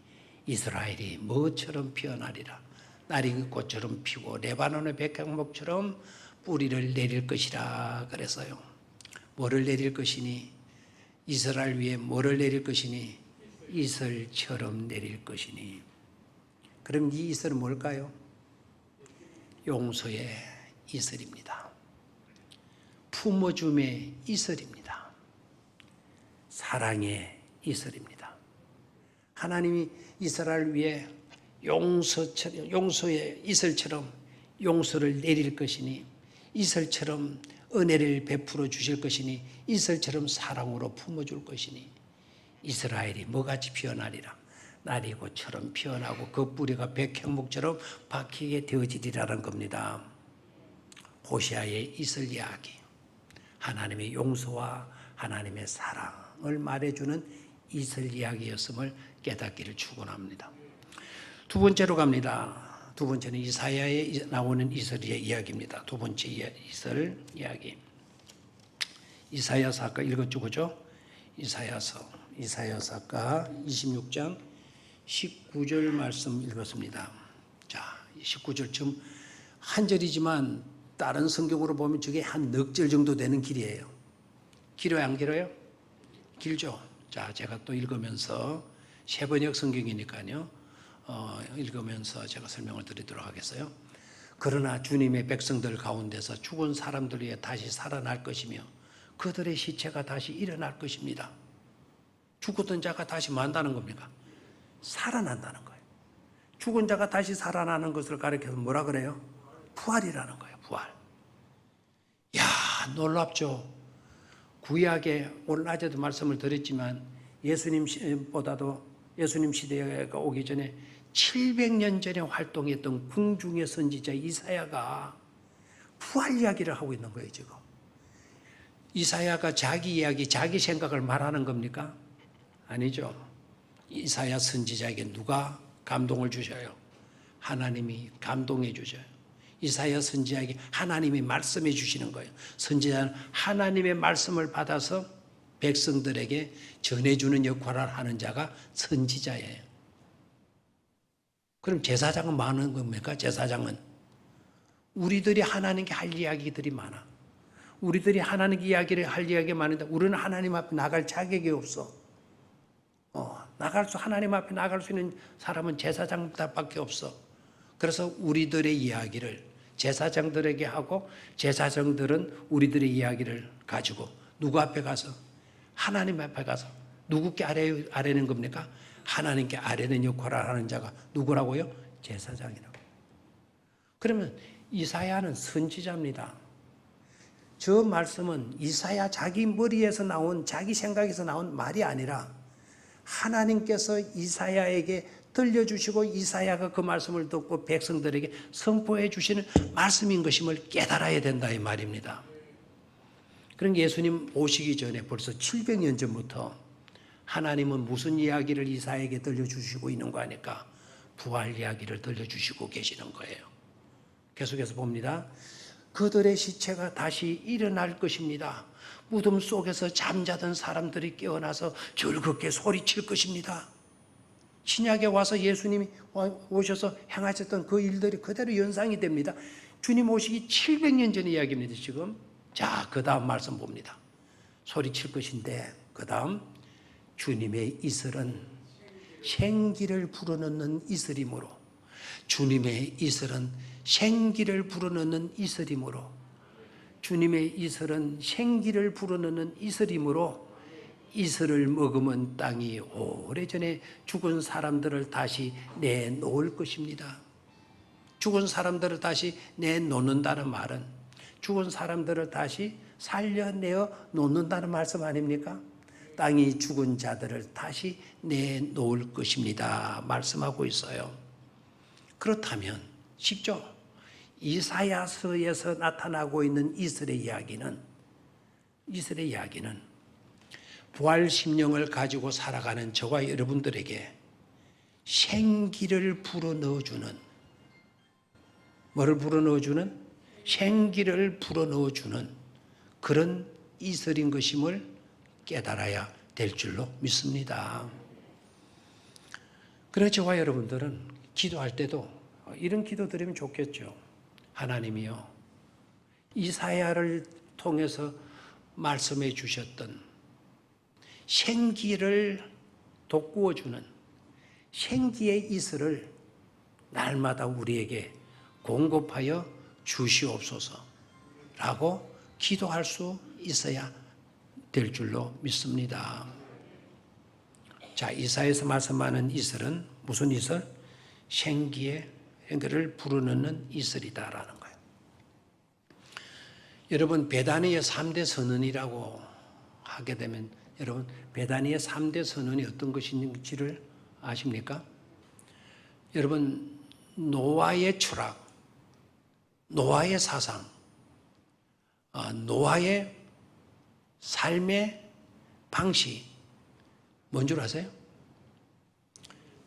이스라엘이 뭐처럼 피어나리라. 날이 꽃처럼 피고 레바논의 백향목처럼 뿌리를 내릴 것이라 그랬어요. 뭐를 내릴 것이니, 이스라엘 위에 뭐를 내릴 것이니, 이슬처럼 내릴 것이니. 그럼 이 이슬은 뭘까요? 용서의 이슬입니다. 품어줌의 이슬입니다. 사랑의 이슬입니다. 하나님이 이스라엘 위에 용서의 이슬처럼 용서를 내릴 것이니, 이슬처럼 은혜를 베풀어 주실 것이니, 이슬처럼 사랑으로 품어줄 것이니, 이스라엘이 뭐같이 피어나리라. 날이 꽃처럼 피어나고 그 뿌리가 백향목처럼 박히게 되어지리라는 겁니다. 호시아의 이슬 이야기, 하나님의 용서와 하나님의 사랑을 말해주는 이슬 이야기였음을 깨닫기를 축원합니다. 두 번째로 갑니다. 두 번째는 이사야에 나오는 이슬의 이야기입니다. 두 번째 이슬 이야기. 이사야서 아까 읽었죠, 그죠? 이사야서 아까 26장 19절 말씀 읽었습니다. 자, 19절쯤 한 절이지만 다른 성경으로 보면 저게 한 넉 절 정도 되는 길이에요. 길어요, 안 길어요? 길죠. 자, 제가 또 읽으면서 세번역 성경이니까요. 읽으면서 제가 설명을 드리도록 하겠어요. 그러나 주님의 백성들 가운데서 죽은 사람들 위해 다시 살아날 것이며 그들의 시체가 다시 일어날 것입니다. 죽었던 자가 다시 뭐 한다는 겁니까? 살아난다는 거예요. 죽은 자가 다시 살아나는 것을 가리켜서 뭐라 그래요? 부활이라는 거예요. 부활. 야, 놀랍죠? 구약에 오늘 낮에도 말씀을 드렸지만 예수님 시대가 오기 전에 700년 전에 활동했던 궁중의 선지자 이사야가 부활 이야기를 하고 있는 거예요, 지금. 이사야가 자기 이야기, 자기 생각을 말하는 겁니까? 아니죠. 이사야 선지자에게 누가 감동을 주셔요? 하나님이 감동해 주셔요. 이사야 선지자에게 하나님이 말씀해 주시는 거예요. 선지자는 하나님의 말씀을 받아서 백성들에게 전해주는 역할을 하는 자가 선지자예요. 그럼 제사장은 뭐 하는 겁니까? 제사장은 우리들이 하나님께 할 이야기들이 많아. 우리들이 하나님께 이야기를 할 이야기가 많은데 우리는 하나님 앞에 나갈 자격이 없어. 하나님 앞에 나갈 수 있는 사람은 제사장밖에 없어. 그래서 우리들의 이야기를 제사장들에게 하고 제사장들은 우리들의 이야기를 가지고 누구 앞에 가서? 하나님 앞에 가서 누구께 아뢰는 겁니까? 하나님께 아뢰는 역할을 하는 자가 누구라고요? 제사장이라고. 그러면 이사야는 선지자입니다. 저 말씀은 이사야 자기 머리에서 나온, 자기 생각에서 나온 말이 아니라 하나님께서 이사야에게 들려주시고 이사야가 그 말씀을 듣고 백성들에게 선포해 주시는 말씀인 것임을 깨달아야 된다 이 말입니다. 그러니까 예수님 오시기 전에 벌써 700년 전부터 하나님은 무슨 이야기를 이사야에게 들려주시고 있는 거 아니까 부활 이야기를 들려주시고 계시는 거예요. 계속해서 봅니다. 그들의 시체가 다시 일어날 것입니다. 무덤 속에서 잠자던 사람들이 깨어나서 즐겁게 소리칠 것입니다. 신약에 와서 예수님이 오셔서 행하셨던 그 일들이 그대로 연상이 됩니다. 주님 오시기 700년 전의 이야기입니다, 지금. 자, 그 다음 말씀 봅니다. 소리칠 것인데, 그 다음, 주님의 이슬은 생기를 불어넣는 이슬이므로, 주님의 이슬은 생기를 불어넣는 이슬이므로, 주님의 이슬은 생기를 불어넣는 이슬이므로 이슬을 먹으면 땅이 오래전에 죽은 사람들을 다시 내놓을 것입니다. 죽은 사람들을 다시 내놓는다는 말은 죽은 사람들을 다시 살려내어 놓는다는 말씀 아닙니까? 땅이 죽은 자들을 다시 내놓을 것입니다. 말씀하고 있어요. 그렇다면 쉽죠? 이사야서에서 나타나고 있는 이슬의 이야기는 부활 심령을 가지고 살아가는 저와 여러분들에게 생기를 불어넣어주는, 뭐를 불어넣어주는? 생기를 불어넣어주는 그런 이슬인 것임을 깨달아야 될 줄로 믿습니다. 그래서 저와 여러분들은 기도할 때도 이런 기도 드리면 좋겠죠. 하나님이요, 이사야를 통해서 말씀해 주셨던 생기를 돋구어주는 생기의 이슬을 날마다 우리에게 공급하여 주시옵소서라고 기도할 수 있어야 될 줄로 믿습니다. 자, 이사야에서 말씀하는 이슬은 무슨 이슬? 생기의 생기를 불어넣는 이슬이다라는 거예요. 여러분, 베다니의 3대 선언이라고 하게 되면 여러분, 베다니의 3대 선언이 어떤 것인지를 아십니까? 여러분, 노아의 철학, 노아의 사상, 노아의 삶의 방식, 뭔 줄 아세요?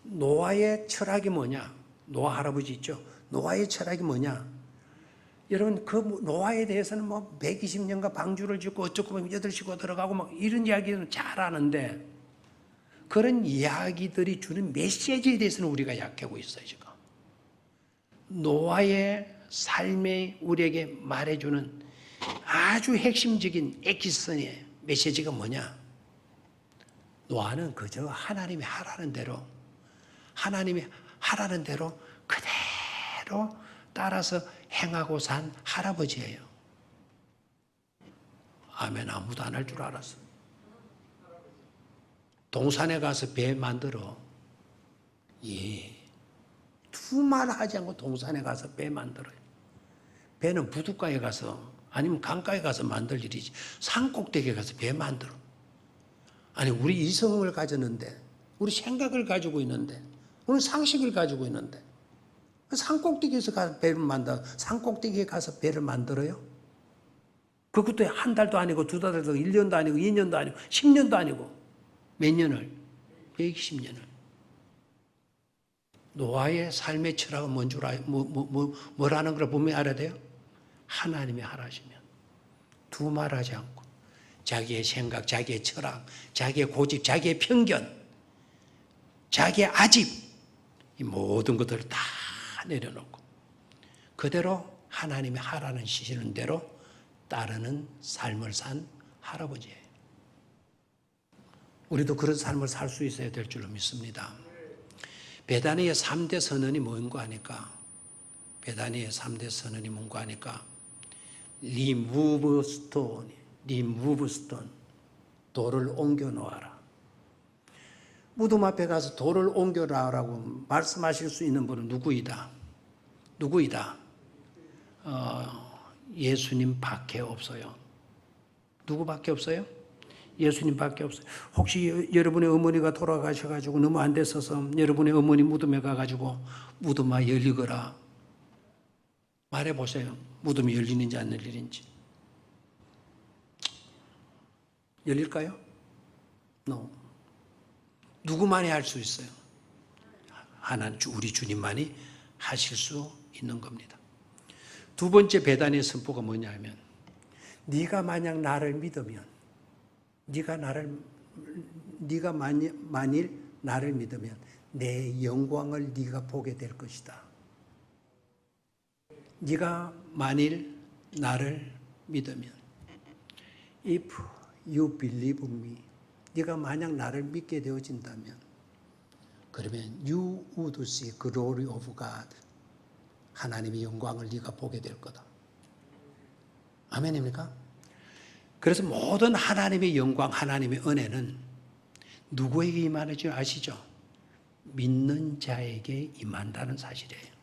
노아의 철학이 뭐냐? 노아 할아버지 있죠? 노아의 철학이 뭐냐? 여러분, 그 노아에 대해서는 뭐 120년간 방주를 짓고 어쩌고 보면 8시고 들어가고 막 이런 이야기는 잘 아는데 그런 이야기들이 주는 메시지에 대해서는 우리가 약하고 있어요, 지금. 노아의 삶에 우리에게 말해주는 아주 핵심적인 에키스의 메시지가 뭐냐? 노아는 그저 하나님이 하라는 대로 그대로 따라서 행하고 산 할아버지예요. 아멘. 아무도 안 할 줄 알았어. 동산에 가서 배 만들어. 예. 두말 하지 않고 동산에 가서 배 만들어요. 배는 부둣가에 가서 아니면 강가에 가서 만들 일이지. 산꼭대기에 가서 배 만들어. 아니, 우리 이성을 가졌는데, 우리 생각을 가지고 있는데, 우리 상식을 가지고 있는데, 산꼭대기에서 가서 배를 만들어. 산꼭대기에 가서 배를 만들어요? 그것도 한 달도 아니고, 두 달도 아니고, 1년도 아니고, 2년도 아니고, 10년도 아니고, 몇 년을? 120년을. 노아의 삶의 철학은 뭔 줄 뭐라는 걸 분명히 알아야 돼요? 하나님이 하라시면 두말하지 않고 자기의 생각, 자기의 철학, 자기의 고집, 자기의 편견, 자기의 아집, 이 모든 것들을 다 내려놓고 그대로 하나님이 하라는 시시는 대로 따르는 삶을 산 할아버지예요. 우리도 그런 삶을 살 수 있어야 될 줄로 믿습니다. 베다니의 3대 선언이 뭔가 하니까 베다니의 3대 선언이 뭔가 하니까 리무브 스톤, 돌을 옮겨 놓아라. 무덤 앞에 가서 돌을 옮겨 놔라고 말씀하실 수 있는 분은 누구이다? 예수님 밖에 없어요. 누구밖에 없어요? 예수님밖에 없어요. 혹시 여러분의 어머니가 돌아가셔가지고 너무 안 됐어서 여러분의 어머니 무덤에 가가지고 무덤아 열리거라 말해보세요. 무덤이 열리는지 안 열리는지. 열릴까요? No. 누구만이 할 수 있어요? 하나님, 우리 주님만이 하실 수 있는 겁니다. 두 번째 배단의 선포가 뭐냐면, 네가 만약 나를 믿으면, 네가 만일 나를 믿으면 내 영광을 네가 보게 될 것이다. 네가 만일 나를 믿으면, if you believe me, 네가 만약 나를 믿게 되어진다면, 그러면 you would see glory of God, 하나님의 영광을 네가 보게 될 거다. 아멘입니까? 그래서 모든 하나님의 영광, 하나님의 은혜는 누구에게 임하는 줄 아시죠? 믿는 자에게 임한다는 사실이에요.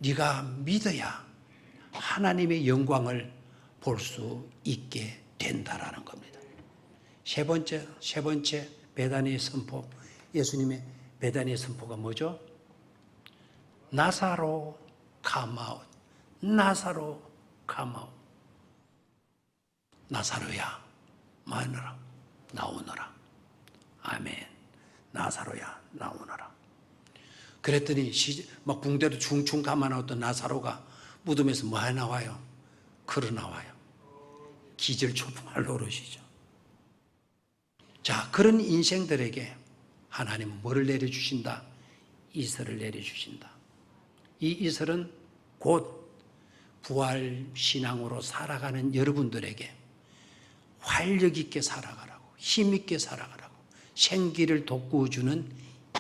네가 믿어야 하나님의 영광을 볼 수 있게 된다라는 겁니다. 세 번째 베다니의 선포, 예수님의 베다니의 선포가 뭐죠? 나사로 come out. 나사로 come out. 나사로야 마누라 나오너라. 아멘. 나사로야 나오너라. 그랬더니 막 붕대로 충충 감아놓았던 나사로가 무덤에서 뭐 하나 나와요? 걸어 나와요. 기절초풍할 노릇이죠. 자, 그런 인생들에게 하나님은 뭐를 내려주신다? 이슬을 내려주신다. 이 이슬은 곧 부활 신앙으로 살아가는 여러분들에게 활력 있게 살아가라고, 힘 있게 살아가라고, 생기를 돋구어주는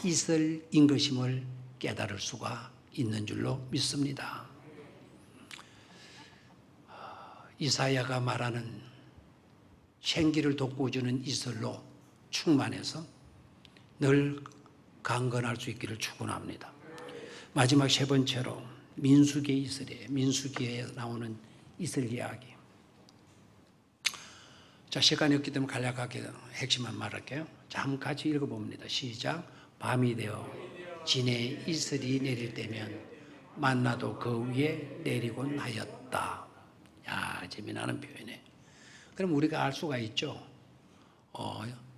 이슬인 것임을 깨달을 수가 있는 줄로 믿습니다. 이사야가 말하는 생기를 돋구어주는 이슬로 충만해서 늘 강건할 수 있기를 축원합니다. 마지막 세 번째로 민수기의 이슬이에요. 민수기에 나오는 이슬 이야기. 자, 시간이 없기 때문에 간략하게 핵심만 말할게요. 자, 한번 같이 읽어봅니다. 시작. 밤이 되어 진에 이슬이 내릴 때면 만나도 그 위에 내리곤 하였다. 야, 재미나는 표현이에요. 그럼 우리가 알 수가 있죠.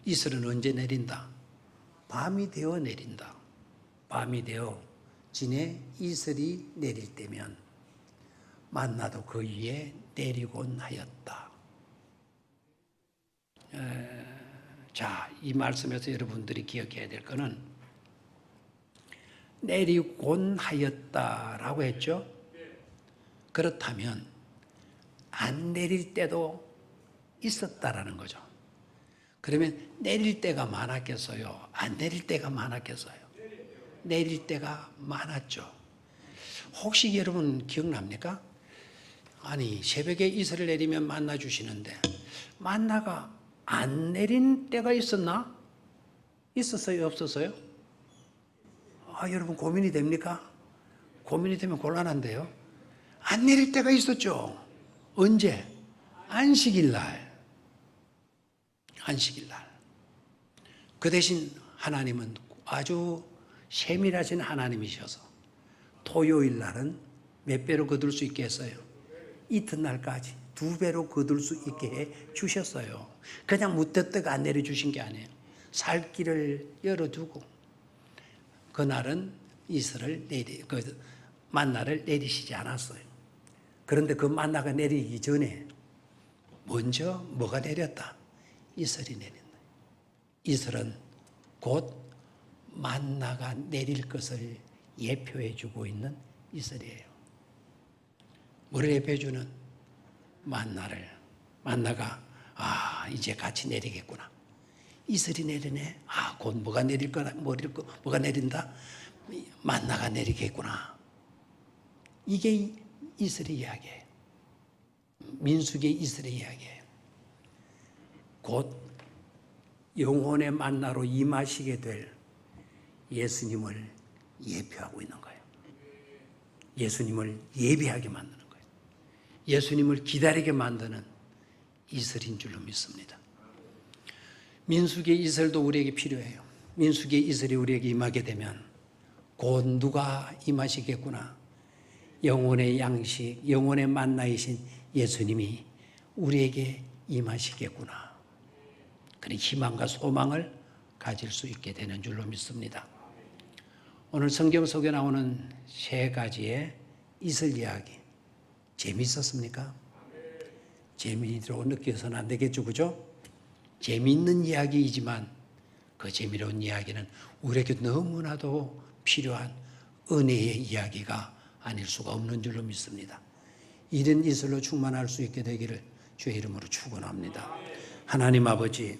이슬은 언제 내린다? 밤이 되어 내린다. 밤이 되어 진에 이슬이 내릴 때면 만나도 그 위에 내리곤 하였다. 자, 이 말씀에서 여러분들이 기억해야 될 것은 내리곤 하였다라고 했죠. 그렇다면 안 내릴 때도 있었다라는 거죠. 그러면 내릴 때가 많았겠어요? 안 내릴 때가 많았겠어요? 내릴 때가 많았죠. 혹시 여러분 기억납니까? 아니, 새벽에 이슬을 내리면 만나 주시는데 만나가 안 내린 때가 있었나? 있었어요? 없었어요? 여러분 고민이 됩니까? 고민이 되면 곤란한데요. 안 내릴 때가 있었죠. 언제? 안식일날. 안식일날. 그 대신 하나님은 아주 세밀하신 하나님이셔서 토요일날은 몇 배로 거둘 수 있게 했어요? 이튿날까지 2배로 거둘 수 있게 해 주셨어요. 그냥 무턱대고 안 내려주신 게 아니에요. 살 길을 열어두고 그날은 만나를 내리시지 않았어요. 그런데 그 만나가 내리기 전에 먼저 뭐가 내렸다? 이슬이 내린다. 이슬은 곧 만나가 내릴 것을 예표해 주고 있는 이슬이에요. 뭐를 예표해 주는? 만나가 이제 같이 내리겠구나. 이슬이 내리네. 곧 뭐가 내릴 거나 뭐가 내린다? 만나가 내리겠구나. 이게 이슬의 이야기예요. 민수기의 이슬의 이야기예요. 곧 영혼의 만나로 임하시게 될 예수님을 예표하고 있는 거예요. 예수님을 예비하게 만드는 거예요. 예수님을 기다리게 만드는 이슬인 줄로 믿습니다. 민수기의 이슬도 우리에게 필요해요. 민수기의 이슬이 우리에게 임하게 되면 곧 누가 임하시겠구나. 영혼의 양식, 영혼의 만나이신 예수님이 우리에게 임하시겠구나. 그런 희망과 소망을 가질 수 있게 되는 줄로 믿습니다. 오늘 성경 속에 나오는 세 가지의 이슬 이야기 재미있었습니까? 재미로 느껴서는 안 되겠죠, 그죠? 재미있는 이야기이지만 그 재미로운 이야기는 우리에게 너무나도 필요한 은혜의 이야기가 아닐 수가 없는 줄로 믿습니다. 이런 이슬로 충만할 수 있게 되기를 주의 이름으로 축원합니다. 하나님 아버지,